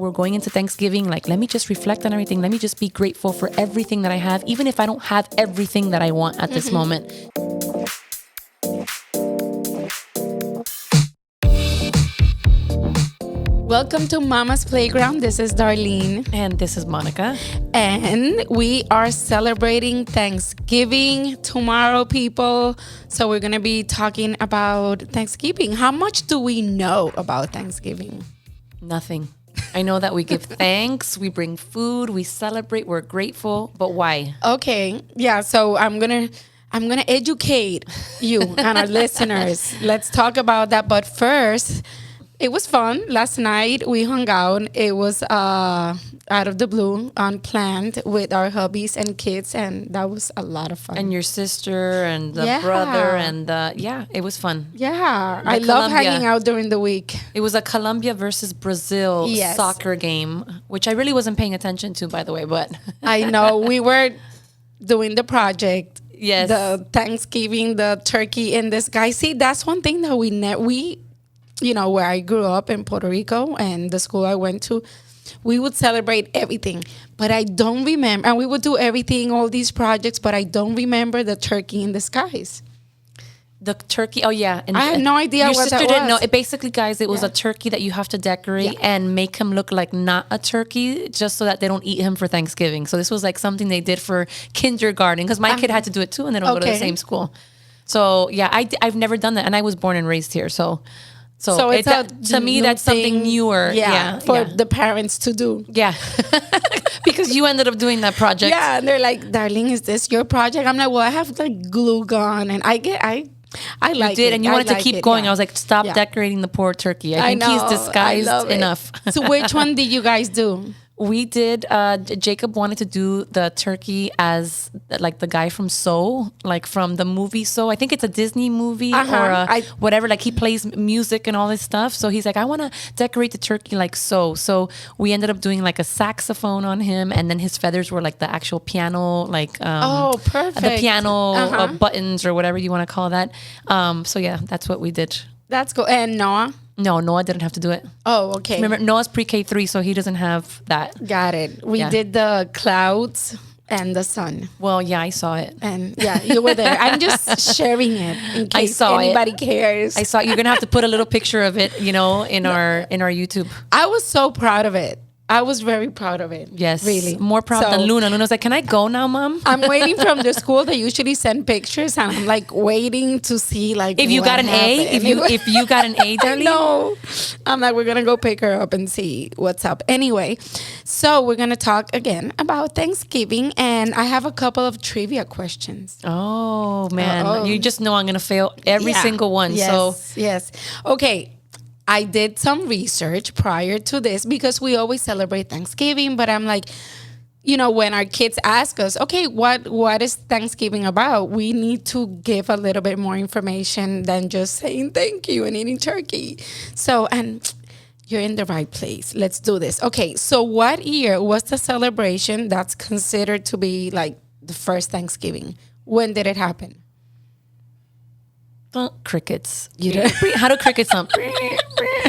we're going into Thanksgiving, like, let me just reflect on everything. Let me just be grateful for everything that I have, even if I don't have everything that I want at this moment. Welcome to Mama's Playground. This is Darlene. And this is Monica. And we are celebrating Thanksgiving tomorrow, people. So we're going to be talking about Thanksgiving. How much do we know about Thanksgiving? Nothing. I know that we give thanks, we bring food, we celebrate, we're grateful, but why? Okay. Yeah, so I'm going to educate you and our listeners. Let's talk about that. But first, it was fun. Last night we hung out. It was out of the blue, unplanned, with our hubbies and kids, and that was a lot of fun. And your sister and the brother and it was fun. Yeah, I love hanging out during the week. It was a Colombia versus Brazil soccer game, which I really wasn't paying attention to, by the way, but I know we were doing the project. Yes, the Thanksgiving, the turkey in the sky. See, that's one thing that we. You know, where I grew up in Puerto Rico and the school I went to, we would celebrate everything. But I don't remember, and we would do everything, all these projects, but I don't remember the turkey in the skies. The turkey, oh yeah. And I had no idea what that was. Your sister didn't know. It basically, guys, it was a turkey that you have to decorate and make him look like not a turkey just so that they don't eat him for Thanksgiving. So this was like something they did for kindergarten because my kid had to do it too and they don't go to the same school. So yeah, I've never done that and I was born and raised here, So it's to me, that's something newer. For the parents to do. Yeah. Because you ended up doing that project. Yeah. And they're like, Darling, is this your project? I'm like, well, I have like glue gun. And I like you did, it. And you wanted to keep going. I was like, stop decorating the poor turkey. I think he's disguised enough. So which one did you guys do? We did, Jacob wanted to do the turkey as like the guy from Soul, like from the movie Soul. I think it's a Disney movie or whatever. Like he plays music and all this stuff. So he's like, I want to decorate the turkey like so. So we ended up doing like a saxophone on him. And then his feathers were like the actual piano, like perfect. The piano buttons or whatever you want to call that. So yeah, that's what we did. That's cool. And Noah? No, Noah didn't have to do it. Oh, okay. Remember, Noah's pre-K3, so he doesn't have that. Got it. We did the clouds and the sun. Well, yeah, I saw it. And yeah, you were there. I'm just sharing it in case anybody cares. I saw it. You're going to have to put a little picture of it, in our YouTube. I was so proud of it. I was very proud of it. Yes. Really. More proud than Luna. Luna's like, can I go now, Mom? I'm waiting from the school. They usually send pictures and I'm like waiting to see like if you got an A, if you got an A, darling. No. I'm like, we're going to go pick her up and see what's up. Anyway, so we're going to talk again about Thanksgiving and I have a couple of trivia questions. Oh, man. You just know I'm going to fail every single one. Yes. Okay. I did some research prior to this because we always celebrate Thanksgiving, but I'm like, when our kids ask us, okay, what is Thanksgiving about? We need to give a little bit more information than just saying thank you and eating turkey. So, and you're in the right place. Let's do this. Okay, so what year was the celebration that's considered to be like the first Thanksgiving? When did it happen? Crickets. How do crickets sound? I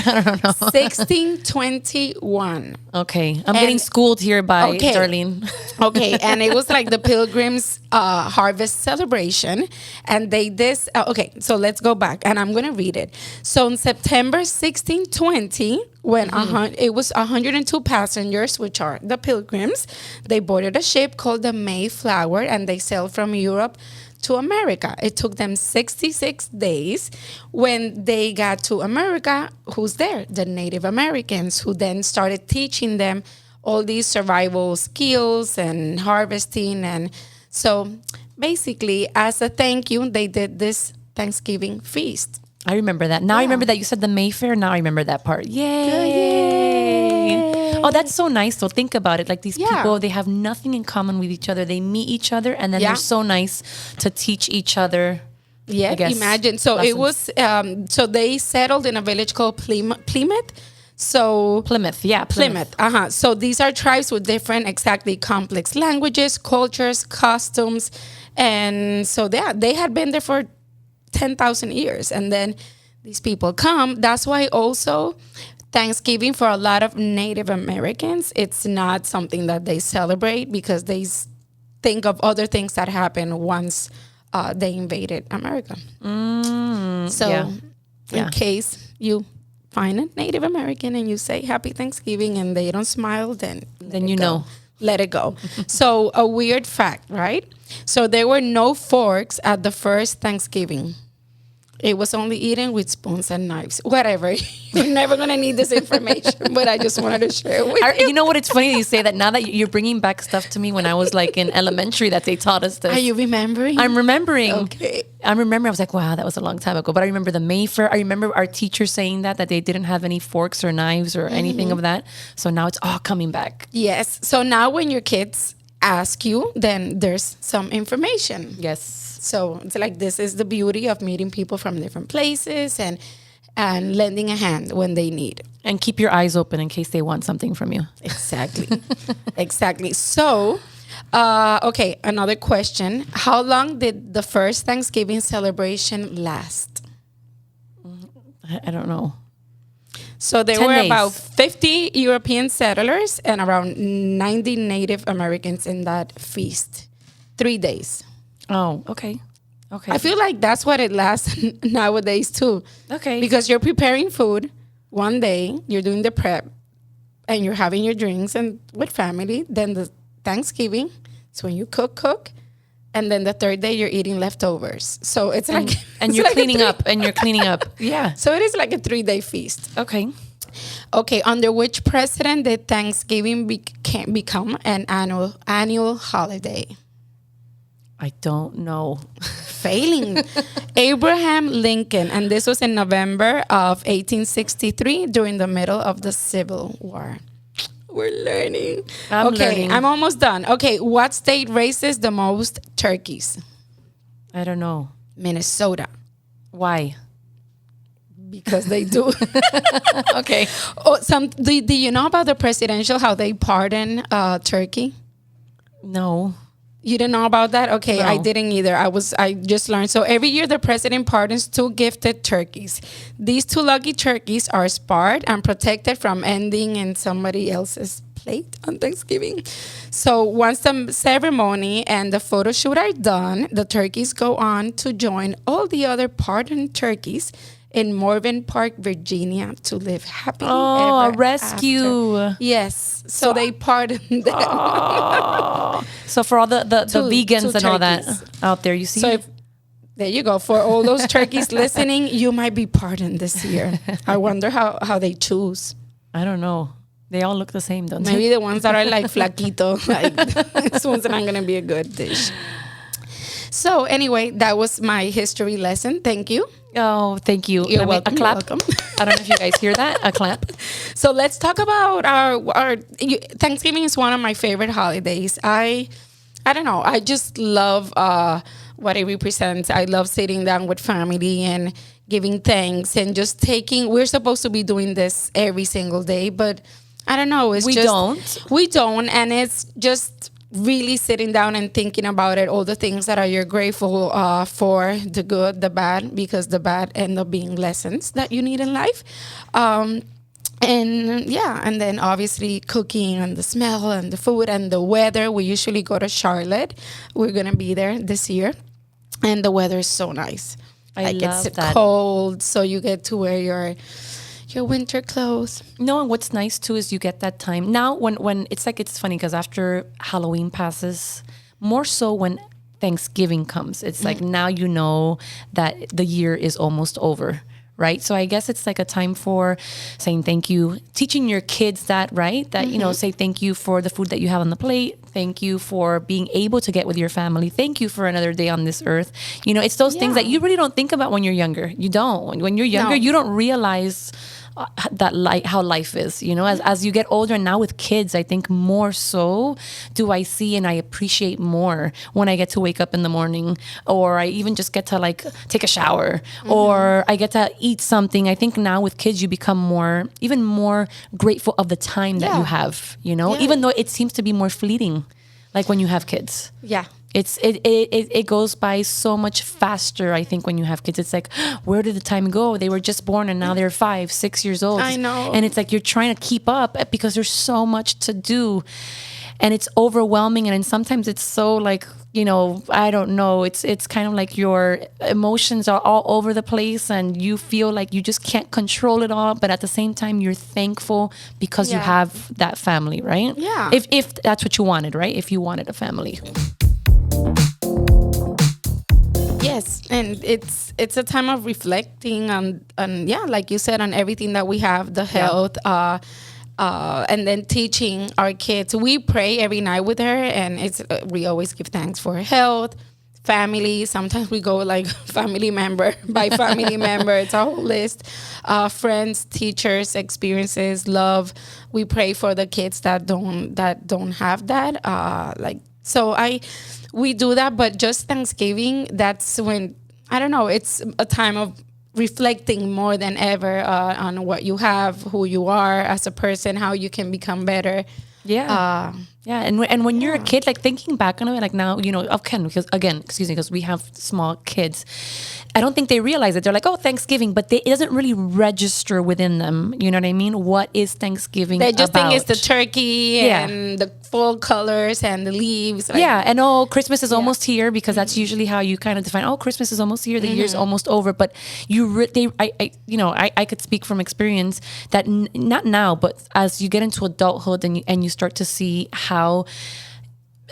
don't know. 1621. Okay. I'm getting schooled here by Darlene. Okay. And it was like the Pilgrims' harvest celebration. And they this. So let's go back. And I'm going to read it. So in September 1620, when it was 102 passengers, which are the Pilgrims, they boarded a ship called the Mayflower and they sailed from Europe to America. It took them 66 days. When they got to America, who's there? The Native Americans, who then started teaching them all these survival skills and harvesting. And so basically, as a thank you, they did this Thanksgiving feast. I remember that. Now I remember that you said the Mayfair. Now I remember that part. Yay. Oh, that's so nice. So think about it. Like these people, they have nothing in common with each other. They meet each other and then they're so nice to teach each other. Yeah, imagine. So lessons. It was, so they settled in a village called Plymouth. So Plymouth. So these are tribes with different, complex languages, cultures, costumes. And so they had been there for 10,000 years. And then these people come. That's why also Thanksgiving for a lot of Native Americans, it's not something that they celebrate because they think of other things that happened once they invaded America. So in case you find a Native American and you say Happy Thanksgiving and they don't smile, then you know. Let it go. So a weird fact, right? So there were no forks at the first Thanksgiving. It was only eaten with spoons and knives. Whatever. You're never going to need this information, but I just wanted to share it with you. You know what? It's funny that you say that now that you're bringing back stuff to me when I was like in elementary that they taught us this. Are you remembering? I'm remembering. Okay. I remember. I was like, wow, that was a long time ago. But I remember the Mayfair. I remember our teacher saying that they didn't have any forks or knives or anything of that. So now it's all coming back. Yes. So now when your kids ask you, then there's some information. Yes. So it's like this is the beauty of meeting people from different places and lending a hand when they need. And keep your eyes open in case they want something from you. Exactly. Exactly. So, okay, another question. How long did the first Thanksgiving celebration last? I don't know. So there 10 were days. about 50 European settlers and around 90 Native Americans in that feast. 3 days. Oh, okay. Okay. I feel like that's what it lasts nowadays too. Okay. Because you're preparing food one day, you're doing the prep, and you're having your drinks and with family. Then the Thanksgiving, it's when you cook, and then the third day you're eating leftovers. So it's like and it's you're like cleaning up and you're cleaning up. Yeah. So it is like a 3-day feast. Okay. Okay, under which president did Thanksgiving become an annual holiday? I don't know. Failing. Abraham Lincoln, and this was in November of 1863 during the middle of the Civil War. We're learning. I'm learning. I'm almost done. Okay, what state raises the most turkeys? I don't know. Minnesota. Why? Because they do. Okay. Oh, do you know about the presidential, how they pardon turkey? No. You didn't know about that? Okay, No. I didn't either. I just learned. So every year the president pardons 2 gifted turkeys. These 2 lucky turkeys are sparred and protected from ending in somebody else's plate on Thanksgiving. So once the ceremony and the photo shoot are done, the turkeys go on to join all the other pardoned turkeys in Morven Park, Virginia, to live happily ever a rescue. after. Yes. So they pardoned them. Oh. So for all the vegans and all that out there, you see. So there you go. For all those turkeys listening, you might be pardoned this year. I wonder how they choose. I don't know. They all look the same, don't Maybe they? the ones that are like flaquito, like these ones that are going to be a good dish. So anyway, that was my history lesson. Thank you. Oh, thank you. You're welcome. A clap. You're welcome. I don't know if you guys hear that. A clap. So let's talk about our Thanksgiving is one of my favorite holidays. I don't know. I just love what it represents. I love sitting down with family and giving thanks and just taking. We're supposed to be doing this every single day, but I don't know. We don't, and it's just really sitting down and thinking about it, all the things that you're grateful for, the good, the bad, because the bad end up being lessons that you need in life. And then obviously cooking and the smell and the food and the weather. We usually go to Charlotte. We're going to be there this year. And the weather is so nice. I love it's that. cold, so you get to wear your winter clothes. No, and what's nice too is you get that time. Now when it's funny because after Halloween passes, more so when Thanksgiving comes, it's like now you know that the year is almost over. Right. So I guess it's like a time for saying thank you, teaching your kids that, right? That, say thank you for the food that you have on the plate. Thank you for being able to get with your family. Thank you for another day on this earth. It's those things that you really don't think about when you're younger. You don't. When you're younger, you don't realize that how life is, as you get older. And now with kids, I think more so do I see and I appreciate more when I get to wake up in the morning, or I even just get to take a shower, or I get to eat something. I think now with kids, you become even more grateful of the time that you have, even though it seems to be more fleeting, like when you have kids. Yeah. It goes by so much faster. I think when you have kids, it's like, where did the time go? They were just born and now they're 5, 6 years old. I know. And it's like you're trying to keep up because there's so much to do, and it's overwhelming. And then sometimes it's so like, I don't know. It's kind of like your emotions are all over the place, and you feel like you just can't control it all. But at the same time, you're thankful because you have that family, right? Yeah. If that's what you wanted, right? If you wanted a family. Yes, and it's a time of reflecting on like you said, on everything that we have, the health, and then teaching our kids. We pray every night with her, and we always give thanks for her health, family. Sometimes we go like family member by family member. It's a whole list. Friends, teachers, experiences, love. We pray for the kids that don't have that. We do that, but just Thanksgiving, that's when, I don't know, it's a time of reflecting more than ever on what you have, who you are as a person, how you can become better. Yeah. And when you're a kid, like thinking back on it, like now, because we have small kids, I don't think they realize it. They're like, oh, Thanksgiving, but it doesn't really register within them. You know what I mean? What is Thanksgiving They just about? think it's the turkey and the fall colors and the leaves. And Christmas is almost here, because that's usually how you kind of define, Christmas is almost here, the year's almost over. But I could speak from experience that not now, but as you get into adulthood and you start to see how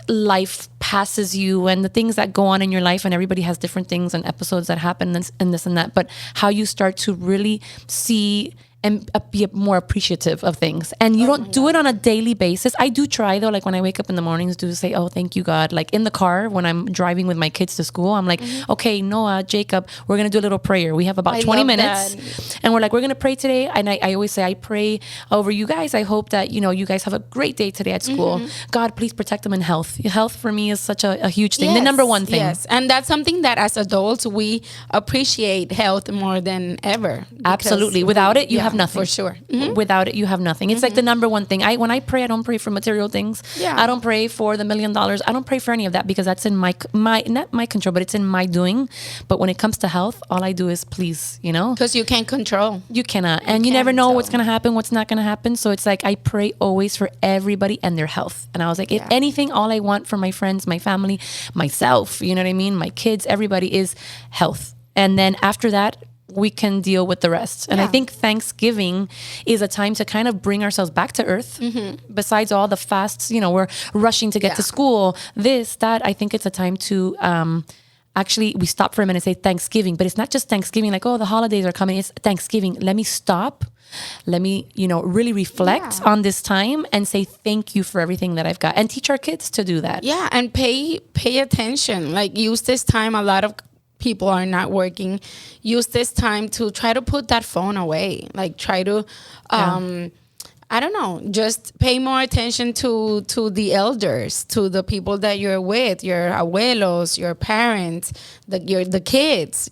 life passes you and the things that go on in your life, and everybody has different things and episodes that happen and this and that, but how you start to really see and be more appreciative of things. And you don't do it on a daily basis. I do try though, like when I wake up in the mornings, to say, oh, thank you, God. Like in the car, when I'm driving with my kids to school, I'm like, okay, Noah, Jacob, we're going to do a little prayer. We have about 20 minutes. And we're like, we're going to pray today. And I always say, I pray over you guys. I hope that, you guys have a great day today at school. God, please protect them in health. Health for me is such a huge thing. The number one thing. Yes. And that's something that as adults, we appreciate health more than ever. Absolutely. Without it, you have nothing. For sure. Without it, you have nothing. It's like the number one thing. When I pray, I don't pray for material things. I don't pray for the $1 million. I don't pray for any of that, because that's in my not my control, but it's in my doing. But when it comes to health, all I do is please, because you can't control. You cannot, and you never know what's going to happen, what's not going to happen. So it's like I pray always for everybody and their health. And I was like, if anything, all I want for my friends, my family, myself, you know what I mean, my kids, everybody, is health. And then after that, we can deal with the rest. And I think Thanksgiving is a time to kind of bring ourselves back to earth. Besides all the fasts, we're rushing to get to school, this, that. I think it's a time to actually, we stop for a minute and say Thanksgiving. But it's not just Thanksgiving, like, oh, the holidays are coming. It's Thanksgiving. Let me stop. Let me, really reflect on this time and say thank you for everything that I've got. And teach our kids to do that. Yeah, and pay attention. Like, use this time. A lot of people are not working. Use this time to try to put that phone away. Like, try to I don't know, just pay more attention to the elders, to the people that you're with, your abuelos, your parents, the kids.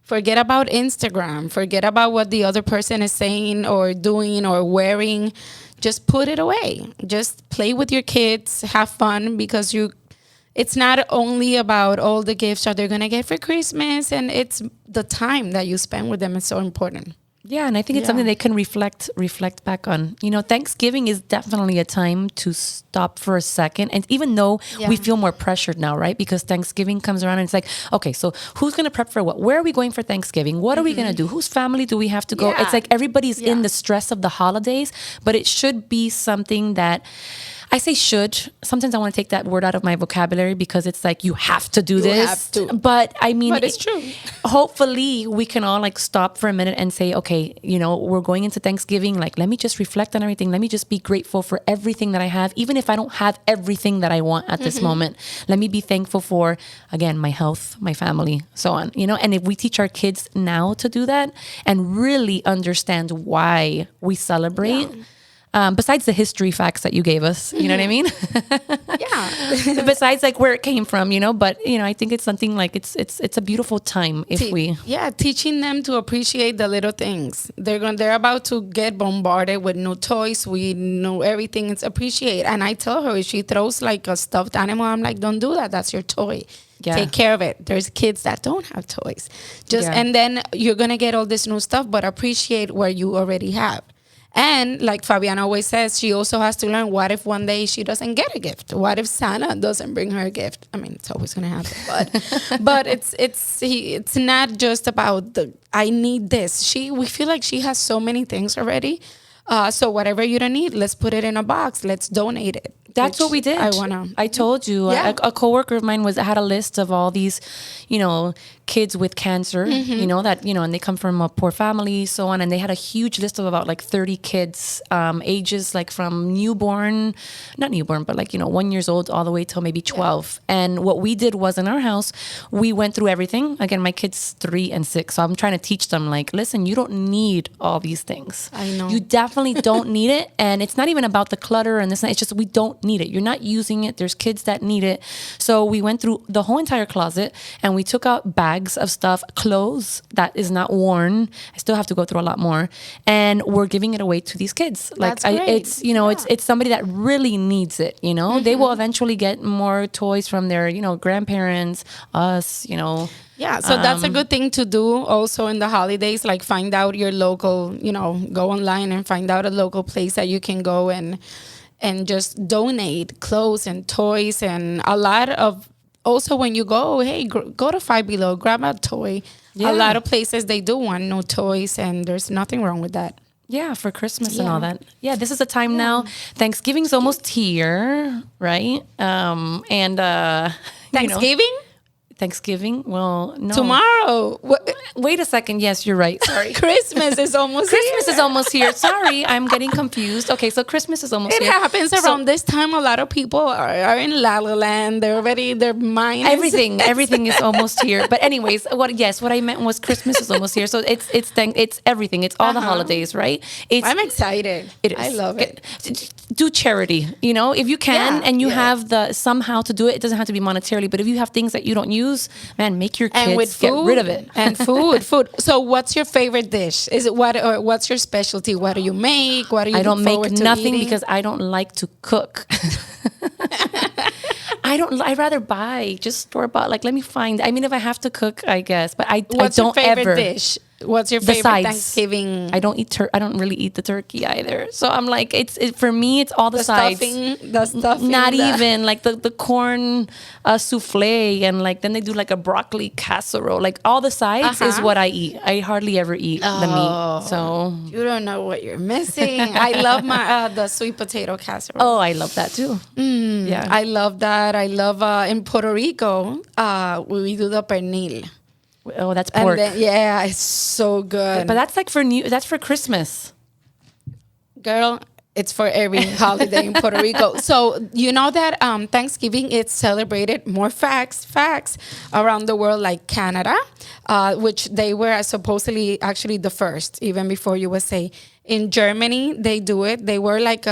Forget about Instagram, forget about what the other person is saying or doing or wearing. Just put it away. Just play with your kids, have fun, because it's not only about all the gifts that they're going to get for Christmas, and it's the time that you spend with them is so important. Yeah, and I think it's something they can reflect back on. Thanksgiving is definitely a time to stop for a second. And even though we feel more pressured now, right? Because Thanksgiving comes around and it's like, okay, so who's going to prep for what? Where are we going for Thanksgiving? What are we going to do? Whose family do we have to go? It's like everybody's in the stress of the holidays, but it should be something that, I say should. Sometimes I want to take that word out of my vocabulary, because it's like you have to do this. But I mean, but it's true. Hopefully we can all like stop for a minute and say, okay, we're going into Thanksgiving. Like, let me just reflect on everything. Let me just be grateful for everything that I have, even if I don't have everything that I want at this moment. Let me be thankful for, again, my health, my family, so on. And if we teach our kids now to do that and really understand why we celebrate, Besides the history facts that you gave us, you know what I mean? Yeah. Besides like where it came from, but I think it's something like it's a beautiful time if we. Yeah, teaching them to appreciate the little things. They're about to get bombarded with new toys. We know everything. It's appreciate. And I tell her, if she throws like a stuffed animal, I'm like, don't do that. That's your toy. Yeah. Take care of it. There's kids that don't have toys. And then you're gonna get all this new stuff, but appreciate what you already have. And like Fabiana always says, she also has to learn, what if one day she doesn't get a gift? What if Santa doesn't bring her a gift? I mean, it's always going to happen. But it's not just about I need this. We feel like she has so many things already. So whatever you don't need, let's put it in a box. Let's donate it. That's what we did. I told you. Yeah. A coworker of mine had a list of all these, kids with cancer, that, and they come from a poor family, so on. And they had a huge list of about like 30 kids, ages like from not newborn, but like, 1 year old all the way till maybe 12. Yeah. And what we did was in our house, we went through everything. Again, my kid's 3 and 6. So I'm trying to teach them like, listen, you don't need all these things. I know. You definitely don't need it. And it's not even about the clutter and this. It's just, we don't need it. You're not using it. There's kids that need it. So we went through the whole entire closet and we took out bags of stuff, clothes that is not worn. I still have to go through a lot more, and we're giving it away to these kids. Like it's it's somebody that really needs it. They will eventually get more toys from their grandparents, us. Yeah, so that's a good thing to do also in the holidays, like find out your local, go online and find out a local place that you can go and just donate clothes and toys, and a lot of. Also, when you go, hey, go to Five Below, grab a toy. Yeah. A lot of places, they do want new toys, and there's nothing wrong with that. Yeah, for Christmas and all that. Yeah, this is the time now. Thanksgiving's almost here, right? Thanksgiving? Thanksgiving? Well, no. Tomorrow. Wait a second. Yes, you're right. Sorry. Christmas is almost here. Christmas is almost here. Sorry, I'm getting confused. Okay, so Christmas is almost here. It happens around this time. A lot of people are in La La Land. They're already, their mind Everything is almost here. But anyways, what I meant was Christmas is almost here. So it's everything. It's all the holidays, right? I'm excited. It is. I love it. Do charity, if you can, and you have the somehow to do it. It doesn't have to be monetarily, but if you have things that you don't use, man, make your kids get rid of it. And food. So what's your favorite dish? Is it what's your specialty? What do you make? What do you I don't make nothing eating? Because I don't like to cook. I'd rather buy, just store bought. Like, let me find. I mean, if I have to cook, I guess, but I don't What's your favorite ever. dish? What's your favorite Thanksgiving? I don't eat. I don't really eat the turkey either. So I'm like, for me, it's all the sides. The stuffing. Not even like the corn souffle, and like then they do like a broccoli casserole. Like all the sides is what I eat. I hardly ever eat the meat. So you don't know what you're missing. I love my the sweet potato casserole. Oh, I love that too. Yeah, I love that. I love in Puerto Rico. We do the pernil. Oh, that's pork. It's so good. But that's like that's for Christmas. Girl, it's for every holiday in Puerto Rico. So you know that Thanksgiving, it's celebrated, more facts around the world, like Canada, which they were supposedly actually the first, even before USA. In Germany, they do it. They were like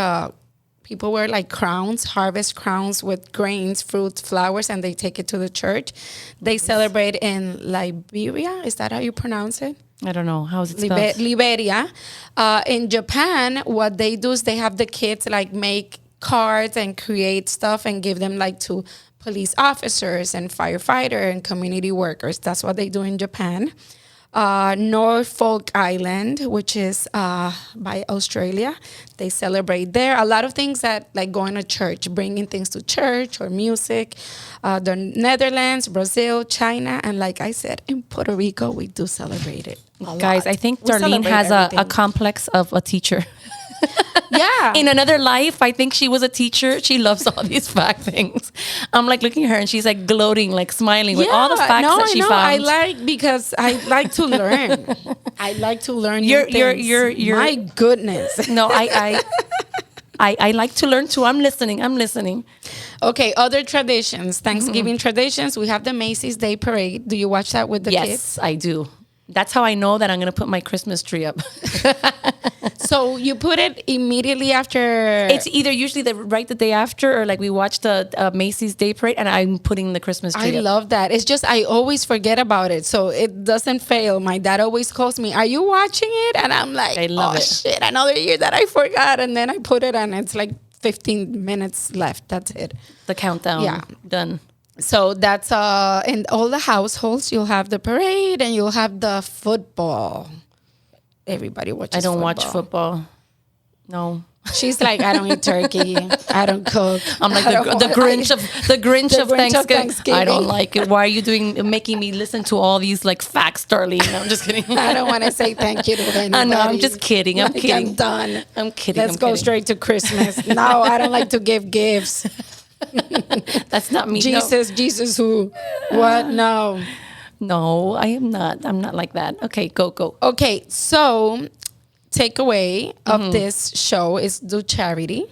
people wear like crowns, harvest crowns with grains, fruits, flowers, and they take it to the church. They celebrate in Liberia. Is that how you pronounce it? I don't know. How is it spelled? Liberia. In Japan, what they do is they have the kids like make cards and create stuff and give them like to police officers and firefighter and community workers. That's what they do in Japan. Norfolk Island, which is by Australia. They celebrate there. A lot of things that like going to church, bringing things to church or music. The Netherlands, Brazil, China, and like I said, in Puerto Rico, we do celebrate it. Guys, I think Darlene has a complex of a teacher. Yeah. In another life, I think she was a teacher. She loves all these fact things. I'm like looking at her and she's like gloating, like smiling with all the facts that she found. I like because I like to learn. I like to learn new things. My goodness. No, I like to learn too. I'm listening. Okay, other traditions, Thanksgiving traditions. We have the Macy's Day Parade. Do you watch that with the kids? Yes, I do. That's how I know that I'm going to put my Christmas tree up. So you put it immediately after. It's either usually the day after, or like we watch the Macy's Day Parade, and I'm putting the Christmas tree. I love that. It's just I always forget about it, so it doesn't fail. My dad always calls me, "Are you watching it?" And I'm like, I love "Oh it. shit, another year that I forgot." And then I put it, and it's like 15 minutes left. That's it. The countdown. Yeah. Done. So that's in all the households. You'll have the parade, and you'll have the football. Everybody watches. I don't watch football. No. She's like, I don't eat turkey. I don't cook. I'm like the Grinch of Thanksgiving. I don't like it. Why are you making me listen to all these like facts, Darlene? No, I'm just kidding. I don't want to say thank you to anybody. I know. I'm just kidding. I'm kidding. I'm done. I'm kidding. Let's go straight to Christmas. No, I don't like to give gifts. That's not me. Jesus who? What? No, I am not. I'm not like that. Okay, go. Okay, so takeaway of this show is do charity.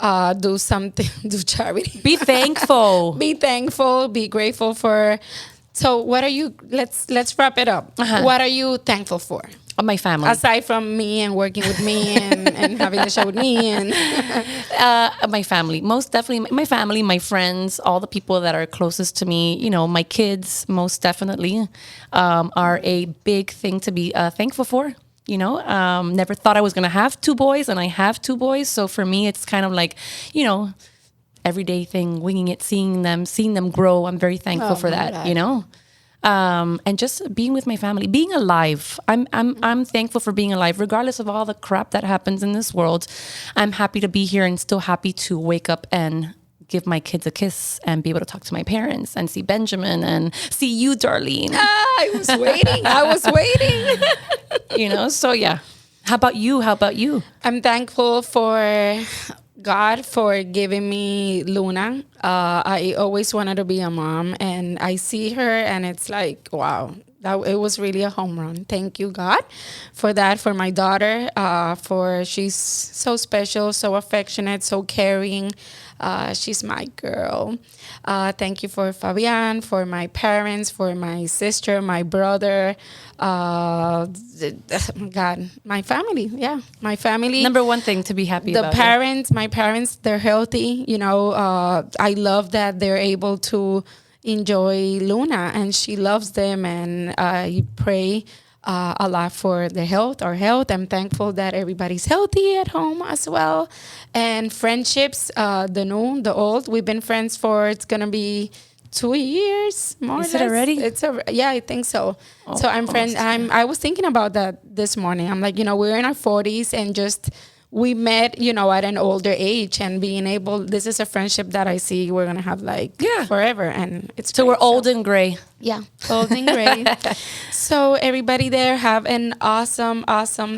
Do something. Do charity. Be thankful. Be thankful. Be grateful for. So what are you? Let's wrap it up. What are you thankful for? My family. Aside from me and working with me and having the show with me and my family, most definitely my family, my friends, all the people that are closest to me, my kids, most definitely, are a big thing to be thankful for. Never thought I was going to have 2 boys, and I have 2 boys. So for me, it's kind of like, everyday thing, winging it, seeing them grow. I'm very thankful for that, and just being with my family, being alive. I'm thankful for being alive, regardless of all the crap that happens in this world. I'm happy to be here and still happy to wake up and give my kids a kiss and be able to talk to my parents and see Benjamin and see you, Darlene. I was waiting. So yeah. How about you? I'm thankful for God for giving me Luna. I always wanted to be a mom, and I see her, and it's like, wow, it was really a home run. Thank you, God, for that. For my daughter, she's so special, so affectionate, so caring. She's my girl. Thank you for Fabian, for my parents, for my sister, my brother. God, my family. Yeah, my family. Number one thing to be happy about. My parents, they're healthy. I love that they're able to enjoy Luna, and she loves them, and I pray a lot for our health. I'm thankful that everybody's healthy at home as well. And friendships, the new, the old, we've been friends for, it's going to be 2 years, more or less. Is it already? Yeah, I think so. So I was thinking about that this morning. I'm like, we're in our 40s, and just we met, at an older age, and being able, this is a friendship that I see we're going to have forever. And it's so great, we're old and gray. Yeah, old and gray. So everybody there, have an awesome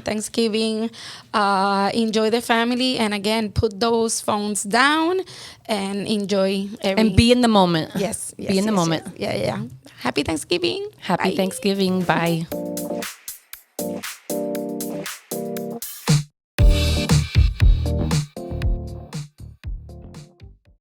Thanksgiving. Enjoy the family. And again, put those phones down and enjoy and be in the moment. Yes. Be in the moment. Yes. Yeah. Happy Thanksgiving. Happy Thanksgiving. Bye.